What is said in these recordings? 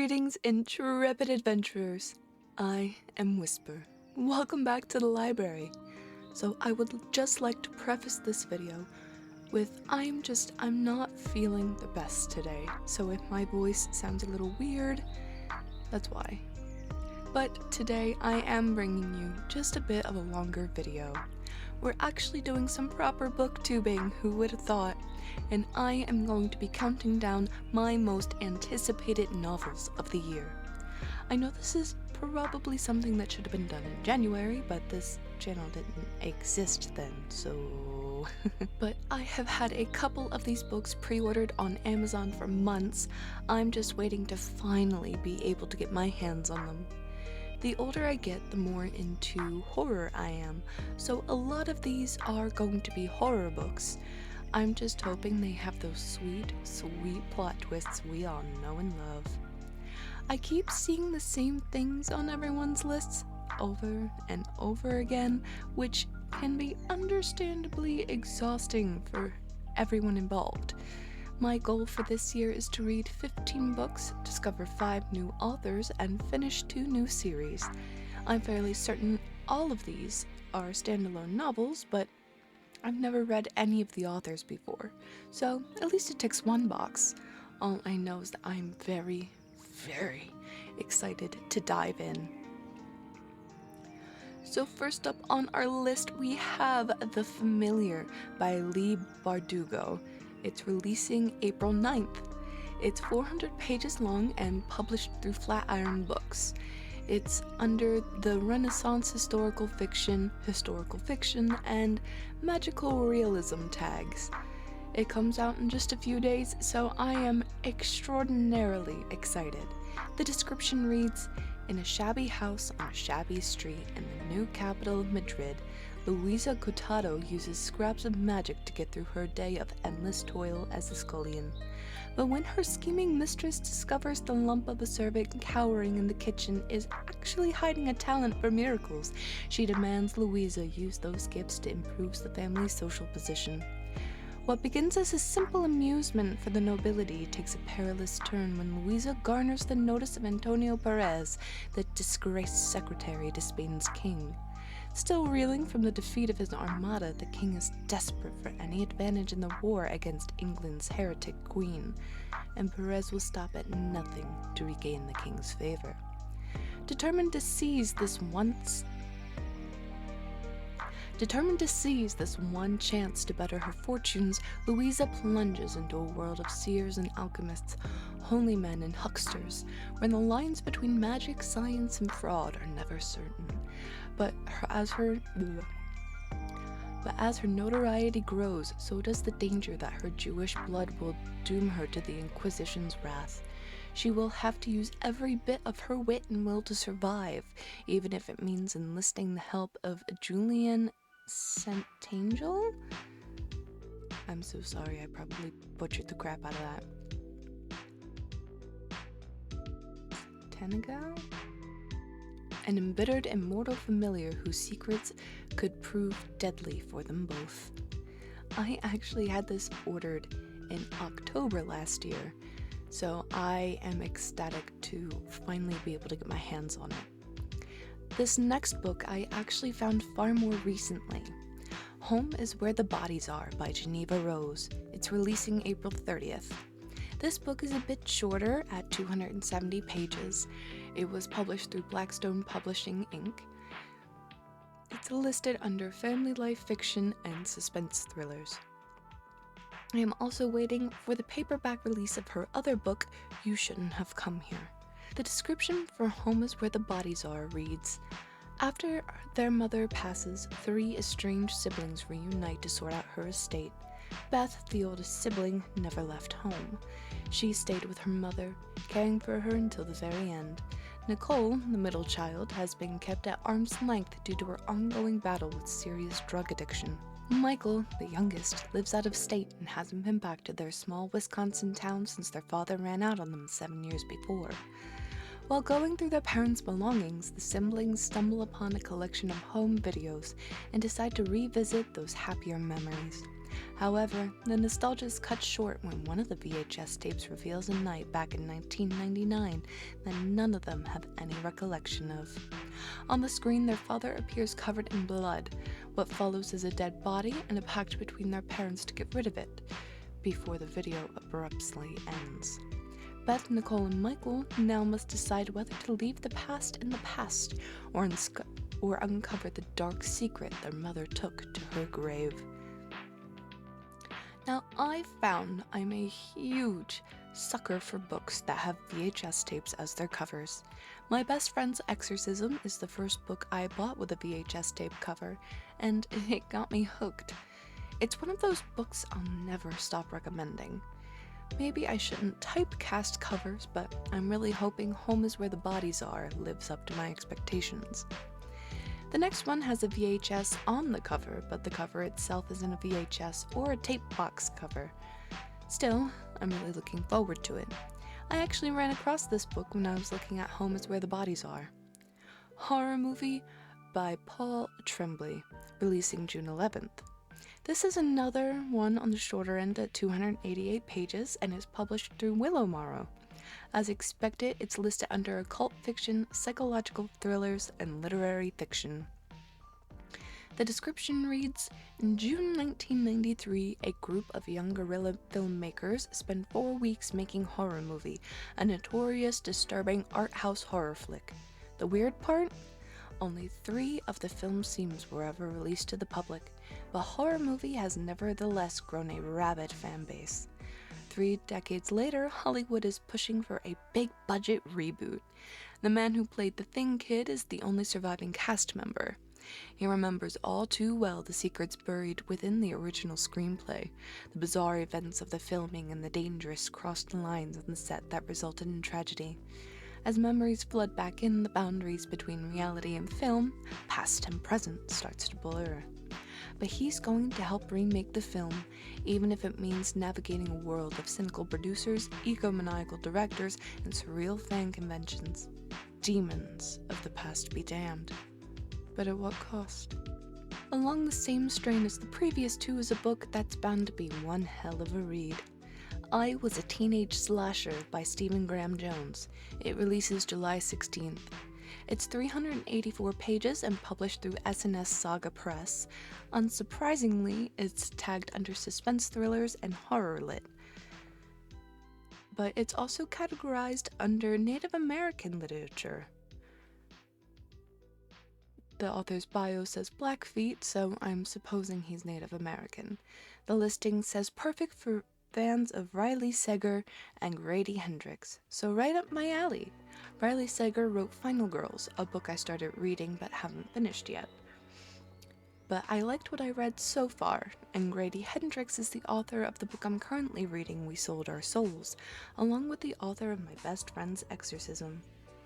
Greetings, intrepid adventurers. I am Whisper. Welcome back to the library. So I would just like to preface this video with I'm not feeling the best today. So if my voice sounds a little weird, that's why. But today I am bringing you just a bit of a longer video. We're actually doing some proper booktubing, who would have thought? And I am going to be counting down my most anticipated novels of the year. I know this is probably something that should have been done in January, but this channel didn't exist then, so... But I have had a couple of these books pre-ordered on Amazon for months. I'm just waiting to finally be able to get my hands on them. The older I get, the more into horror I am, so a lot of these are going to be horror books. I'm just hoping they have those sweet, sweet plot twists we all know and love. I keep seeing the same things on everyone's lists over and over again, which can be understandably exhausting for everyone involved. My goal for this year is to read 15 books, discover 5 new authors, and finish 2 new series. I'm fairly certain all of these are standalone novels, but I've never read any of the authors before, so at least it ticks one box. All I know is that I'm very, very excited to dive in. So first up on our list we have The Familiar by Leigh Bardugo. It's releasing April 9th. It's 400 pages long and published through Flatiron Books. It's under the Renaissance historical fiction, and magical realism tags. It comes out in just a few days, so I am extraordinarily excited. The description reads, "In a shabby house on a shabby street in the new capital of Madrid, Luisa Cotado uses scraps of magic to get through her day of endless toil as a scullion. But when her scheming mistress discovers the lump of a servant cowering in the kitchen is actually hiding a talent for miracles, she demands Luisa use those gifts to improve the family's social position. What begins as a simple amusement for the nobility takes a perilous turn when Luisa garners the notice of Antonio Perez, the disgraced secretary to Spain's king. Still reeling from the defeat of his armada, the king is desperate for any advantage in the war against England's heretic queen, and Perez will stop at nothing to regain the king's favor. Determined to seize this one chance to better her fortunes, Luisa plunges into a world of seers and alchemists, holy men and hucksters, where the lines between magic, science, and fraud are never certain. But as her notoriety grows, so does the danger that her Jewish blood will doom her to the Inquisition's wrath. She will have to use every bit of her wit and will to survive, even if it means enlisting the help of Julian Santangel? I'm so sorry, I probably butchered the crap out of that. Tenegal? An embittered immortal familiar whose secrets could prove deadly for them both. I actually had this ordered in October last year, so I am ecstatic to finally be able to get my hands on it. This next book I actually found far more recently. Home is Where the Bodies Are by Geneva Rose. It's releasing April 30th. This book is a bit shorter at 270 pages. It was published through Blackstone Publishing, Inc. It's listed under family life fiction and suspense thrillers. I am also waiting for the paperback release of her other book, You Shouldn't Have Come Here. The description for Home is Where the Bodies Are reads, "After their mother passes, 3 estranged siblings reunite to sort out her estate. Beth, the oldest sibling, never left home. She stayed with her mother, caring for her until the very end. Nicole, the middle child, has been kept at arm's length due to her ongoing battle with serious drug addiction. Michael, the youngest, lives out of state and hasn't been back to their small Wisconsin town since their father ran out on them 7 years before. While going through their parents' belongings, the siblings stumble upon a collection of home videos and decide to revisit those happier memories. However, the nostalgia is cut short when one of the VHS tapes reveals a night back in 1999 that none of them have any recollection of. On the screen, their father appears covered in blood. What follows is a dead body and a pact between their parents to get rid of it, before the video abruptly ends. Beth, Nicole, and Michael now must decide whether to leave the past in the past or uncover the dark secret their mother took to her grave. Now, I've found I'm a huge sucker for books that have VHS tapes as their covers. My Best Friend's Exorcism is the first book I bought with a VHS tape cover, and it got me hooked. It's one of those books I'll never stop recommending. Maybe I shouldn't typecast covers, but I'm really hoping Home is Where the Bodies Are lives up to my expectations. The next one has a VHS on the cover, but the cover itself isn't a VHS or a tape box cover. Still, I'm really looking forward to it. I actually ran across this book when I was looking at Home is Where the Bodies Are. Horror Movie by Paul Tremblay, releasing June 11th. This is another one on the shorter end at 288 pages and is published through Willowmorrow. As expected, it's listed under occult fiction, psychological thrillers, and literary fiction. The description reads, in June 1993, a group of young guerrilla filmmakers spent 4 weeks making Horror Movie, a notorious, disturbing art house horror flick. The weird part? Only 3 of the film scenes were ever released to the public, but Horror Movie has nevertheless grown a rabid fan base. 3 decades later, Hollywood is pushing for a big-budget reboot. The man who played the Thing Kid is the only surviving cast member. He remembers all too well the secrets buried within the original screenplay, the bizarre events of the filming and the dangerous crossed lines on the set that resulted in tragedy. As memories flood back in, the boundaries between reality and film, past and present, starts to blur. But he's going to help remake the film, even if it means navigating a world of cynical producers, egomaniacal directors, and surreal fan conventions. Demons of the past be damned. But at what cost? Along the same strain as the previous 2 is a book that's bound to be one hell of a read. I Was a Teenage Slasher by Stephen Graham Jones. It releases July 16th. It's 384 pages and published through SNS Saga Press. Unsurprisingly, it's tagged under suspense thrillers and horror lit. But it's also categorized under Native American literature. The author's bio says Blackfeet, so I'm supposing he's Native American. The listing says perfect for fans of Riley Sager and Grady Hendrix, so right up my alley. Riley Sager wrote Final Girls, a book I started reading but haven't finished yet. But I liked what I read so far, and Grady Hendrix is the author of the book I'm currently reading, We Sold Our Souls, along with the author of My Best Friend's Exorcism.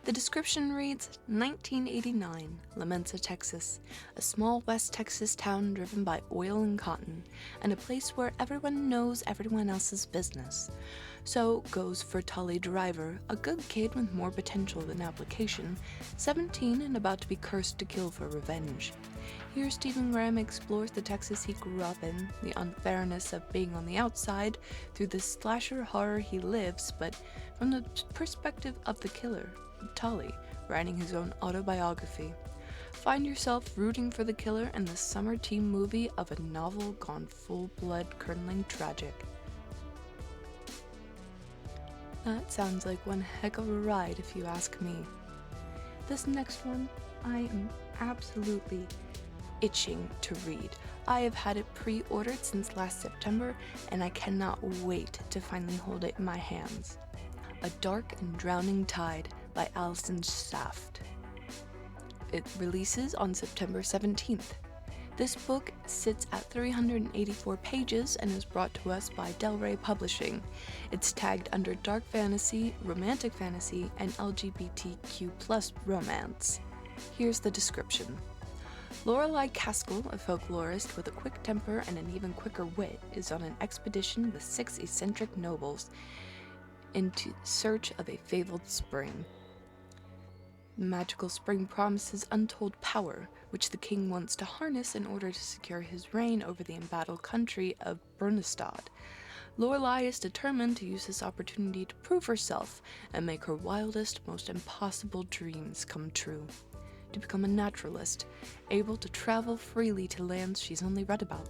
The description reads, 1989, La Mesa, Texas, a small West Texas town driven by oil and cotton, and a place where everyone knows everyone else's business. So goes for Tully Driver, a good kid with more potential than application, 17 and about to be cursed to kill for revenge. Here Stephen Graham explores the Texas he grew up in, the unfairness of being on the outside, through the slasher horror he lives, but from the perspective of the killer, Tully, writing his own autobiography. Find yourself rooting for the killer in the summer teen movie of a novel gone full-blood curdling tragic. That sounds like one heck of a ride if you ask me. This next one, I am absolutely itching to read. I have had it pre-ordered since last September, and I cannot wait to finally hold it in my hands. A Dark and Drowning Tide by Alison Saft. It releases on September 17th. This book sits at 384 pages and is brought to us by Del Rey Publishing. It's tagged under dark fantasy, romantic fantasy, and LGBTQ+ romance. Here's the description. Lorelei Caskell, a folklorist with a quick temper and an even quicker wit, is on an expedition with 6 eccentric nobles into search of a fabled spring. The magical spring promises untold power, which the king wants to harness in order to secure his reign over the embattled country of Bernestad. Lorelei is determined to use this opportunity to prove herself and make her wildest, most impossible dreams come true. To become a naturalist, able to travel freely to lands she's only read about.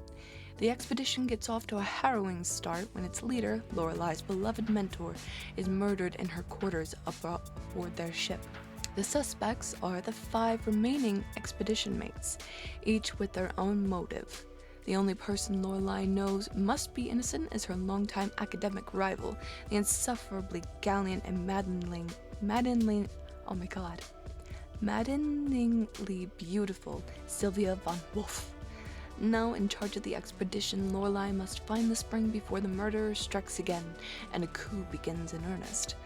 The expedition gets off to a harrowing start when its leader, Lorelei's beloved mentor, is murdered in her quarters aboard their ship. The suspects are the 5 remaining expedition mates, each with their own motive. The only person Lorelei knows must be innocent is her longtime academic rival, the insufferably gallant and maddeningly beautiful Sylvia von Wolf. Now in charge of the expedition, Lorelei must find the spring before the murderer strikes again, and a coup begins in earnest.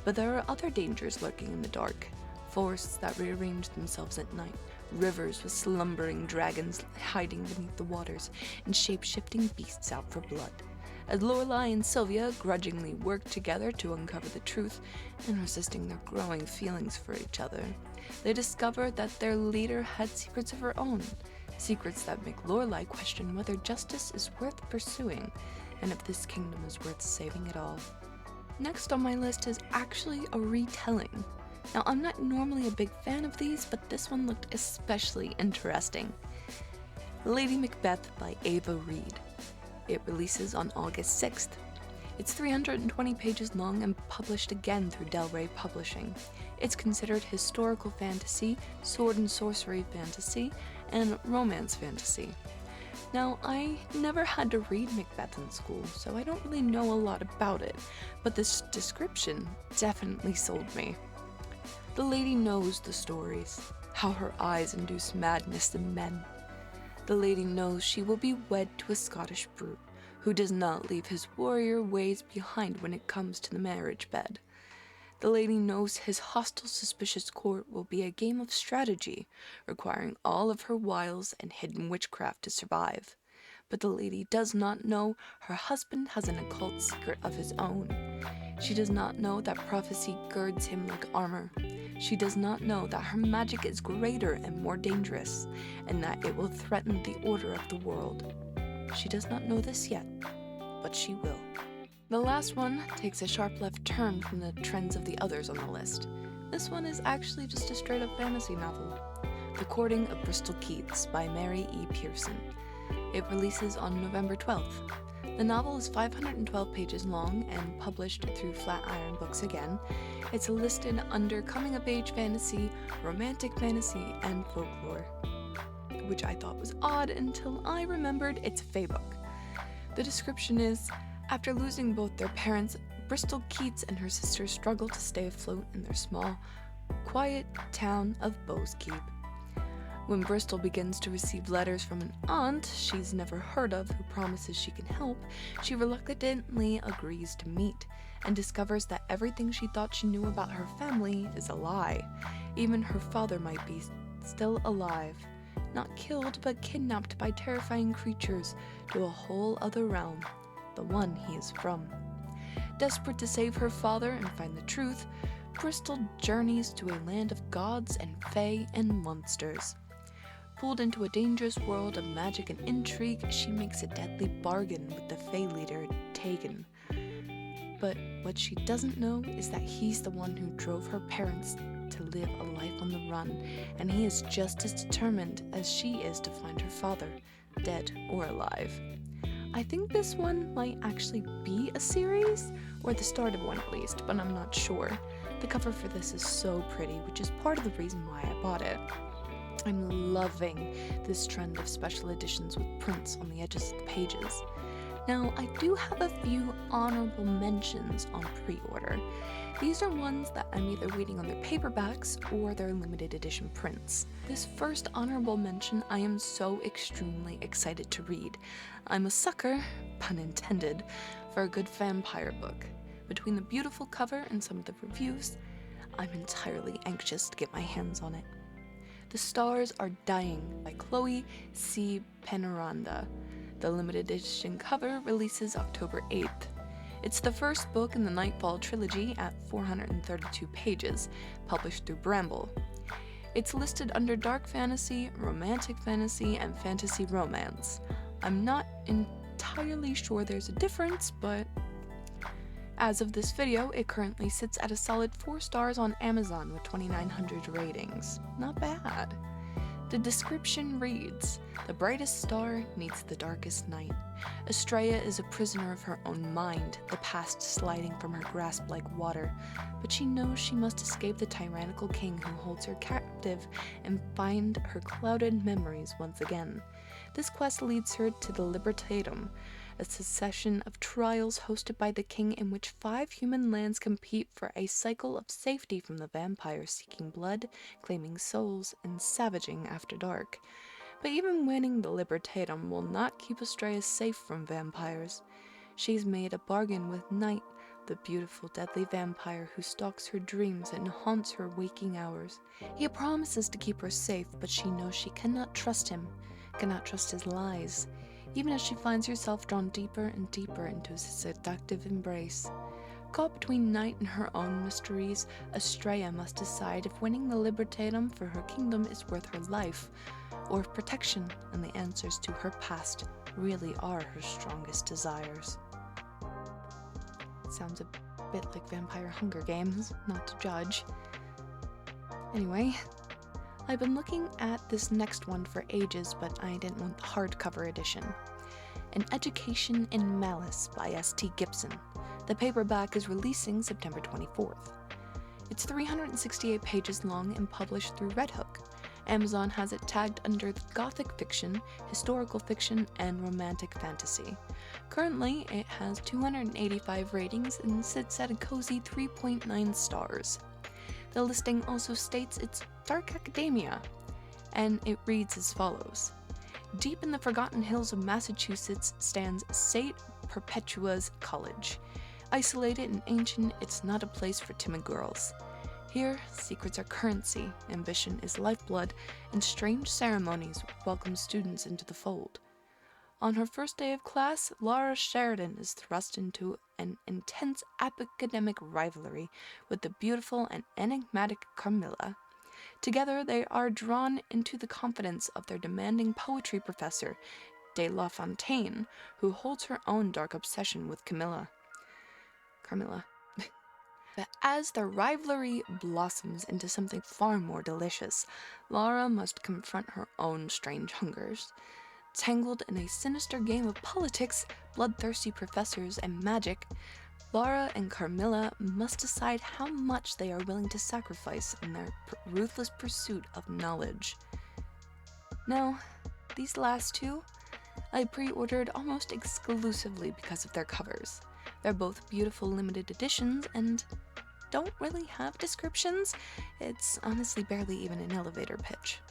But there are other dangers lurking in the dark. Forests that rearrange themselves at night, rivers with slumbering dragons hiding beneath the waters, and shape-shifting beasts out for blood. As Lorelei and Sylvia grudgingly work together to uncover the truth and resisting their growing feelings for each other, they discover that their leader had secrets of her own, secrets that make Lorelei question whether justice is worth pursuing and if this kingdom is worth saving at all. Next on my list is actually a retelling. Now, I'm not normally a big fan of these, but this one looked especially interesting. Lady Macbeth by Ava Reid. It releases on August 6th. It's 320 pages long and published again through Del Rey Publishing. It's considered historical fantasy, sword and sorcery fantasy, and romance fantasy. Now, I never had to read Macbeth in school, so I don't really know a lot about it, but this description definitely sold me. The lady knows the stories, how her eyes induce madness in men. The lady knows she will be wed to a Scottish brute, who does not leave his warrior ways behind when it comes to the marriage bed. The lady knows his hostile, suspicious court will be a game of strategy, requiring all of her wiles and hidden witchcraft to survive. But the lady does not know her husband has an occult secret of his own. She does not know that prophecy girds him like armor. She does not know that her magic is greater and more dangerous, and that it will threaten the order of the world. She does not know this yet, but she will. The last one takes a sharp left turn from the trends of the others on the list. This one is actually just a straight-up fantasy novel. The Courting of Bristol Keats by Mary E. Pearson. It releases on November 12th. The novel is 512 pages long and published through Flatiron Books again. It's listed under coming-of-age fantasy, romantic fantasy, and folklore, which I thought was odd until I remembered it's a fae book. The description is, after losing both their parents, Bristol Keats and her sister struggle to stay afloat in their small, quiet town of Bowskeep. When Bristol begins to receive letters from an aunt she's never heard of who promises she can help, she reluctantly agrees to meet and discovers that everything she thought she knew about her family is a lie. Even her father might be still alive, not killed but kidnapped by terrifying creatures to a whole other realm, the one he is from. Desperate to save her father and find the truth, Bristol journeys to a land of gods and fae and monsters. Pulled into a dangerous world of magic and intrigue, she makes a deadly bargain with the fae leader, Tegan. But what she doesn't know is that he's the one who drove her parents to live a life on the run, and he is just as determined as she is to find her father, dead or alive. I think this one might actually be a series, or the start of one at least, but I'm not sure. The cover for this is so pretty, which is part of the reason why I bought it. I'm loving this trend of special editions with prints on the edges of the pages. Now, I do have a few honorable mentions on pre-order. These are ones that I'm either waiting on their paperbacks or their limited edition prints. This first honorable mention I am so extremely excited to read. I'm a sucker, pun intended, for a good vampire book. Between the beautiful cover and some of the reviews, I'm entirely anxious to get my hands on it. The Stars Are Dying by Chloe C. Penaranda. The limited edition cover releases October 8th. It's the first book in the Nightfall trilogy at 432 pages, published through Bramble. It's listed under dark fantasy, romantic fantasy, and fantasy romance. I'm not entirely sure there's a difference, but as of this video, it currently sits at a solid 4 stars on Amazon with 2,900 ratings. Not bad. The description reads, "The brightest star meets the darkest night. Estrella is a prisoner of her own mind, the past sliding from her grasp like water, but she knows she must escape the tyrannical king who holds her captive and find her clouded memories once again. This quest leads her to the Libertatum, a succession of trials hosted by the king in which 5 human lands compete for a cycle of safety from the vampires seeking blood, claiming souls, and savaging after dark. But even winning the Libertatum will not keep Estrella safe from vampires. She's made a bargain with Night, the beautiful deadly vampire who stalks her dreams and haunts her waking hours. He promises to keep her safe, but she knows she cannot trust him, cannot trust his lies, even as she finds herself drawn deeper and deeper into his seductive embrace. Caught between Night and her own mysteries, Estrella must decide if winning the Libertatum for her kingdom is worth her life, or if protection and the answers to her past really are her strongest desires." Sounds a bit like Vampire Hunger Games, not to judge. Anyway, I've been looking at this next one for ages, but I didn't want the hardcover edition. An Education in Malice by S.T. Gibson. The paperback is releasing September 24th. It's 368 pages long and published through Redhook. Amazon has it tagged under gothic fiction, historical fiction, and romantic fantasy. Currently, it has 285 ratings and sits at a cozy 3.9 stars. The listing also states it's dark academia, and it reads as follows. Deep in the forgotten hills of Massachusetts stands St. Perpetua's College. Isolated and ancient, it's not a place for timid girls. Here, secrets are currency, ambition is lifeblood, and strange ceremonies welcome students into the fold. On her first day of class, Laura Sheridan is thrust into an intense academic rivalry with the beautiful and enigmatic Carmilla. Together, they are drawn into the confidence of their demanding poetry professor, De La Fontaine, who holds her own dark obsession with Carmilla. But as their rivalry blossoms into something far more delicious, Laura must confront her own strange hungers. Tangled in a sinister game of politics, bloodthirsty professors, and magic, Laura and Carmilla must decide how much they are willing to sacrifice in their ruthless pursuit of knowledge. Now, these last two, I pre-ordered almost exclusively because of their covers. They're both beautiful limited editions and don't really have descriptions. It's honestly barely even an elevator pitch.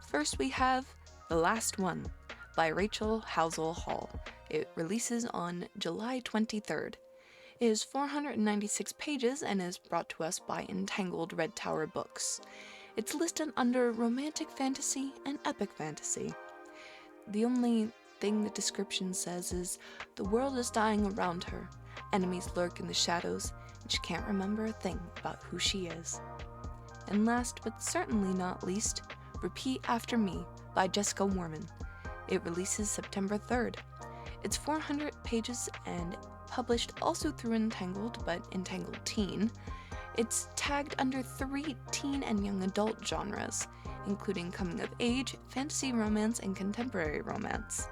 First we have The Last One by Rachel Housel Hall. It releases on July 23rd. It is 496 pages and is brought to us by Entangled Red Tower Books. It's listed under romantic fantasy and epic fantasy. The only thing the description says is, the world is dying around her. Enemies lurk in the shadows, and she can't remember a thing about who she is. And last but certainly not least, Repeat After Me by Jessica Warman. It releases September 3rd. It's 400 pages and published also through Entangled, but Entangled Teen. It's tagged under 3 teen and young adult genres, including coming of age, fantasy romance, and contemporary romance.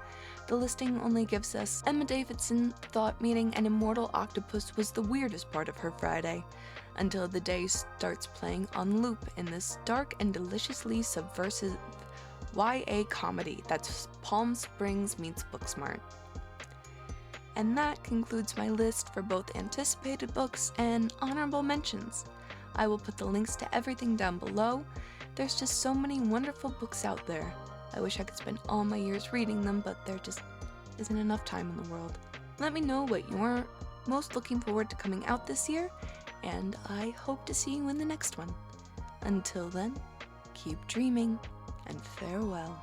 The listing only gives us Emma Davidson thought meeting an immortal octopus was the weirdest part of her Friday, until the day starts playing on loop in this dark and deliciously subversive YA comedy that's Palm Springs meets Booksmart. And that concludes my list for both anticipated books and honorable mentions. I will put the links to everything down below. There's just so many wonderful books out there. I wish I could spend all my years reading them, but there just isn't enough time in the world. Let me know what you're most looking forward to coming out this year, and I hope to see you in the next one. Until then, keep dreaming, and farewell.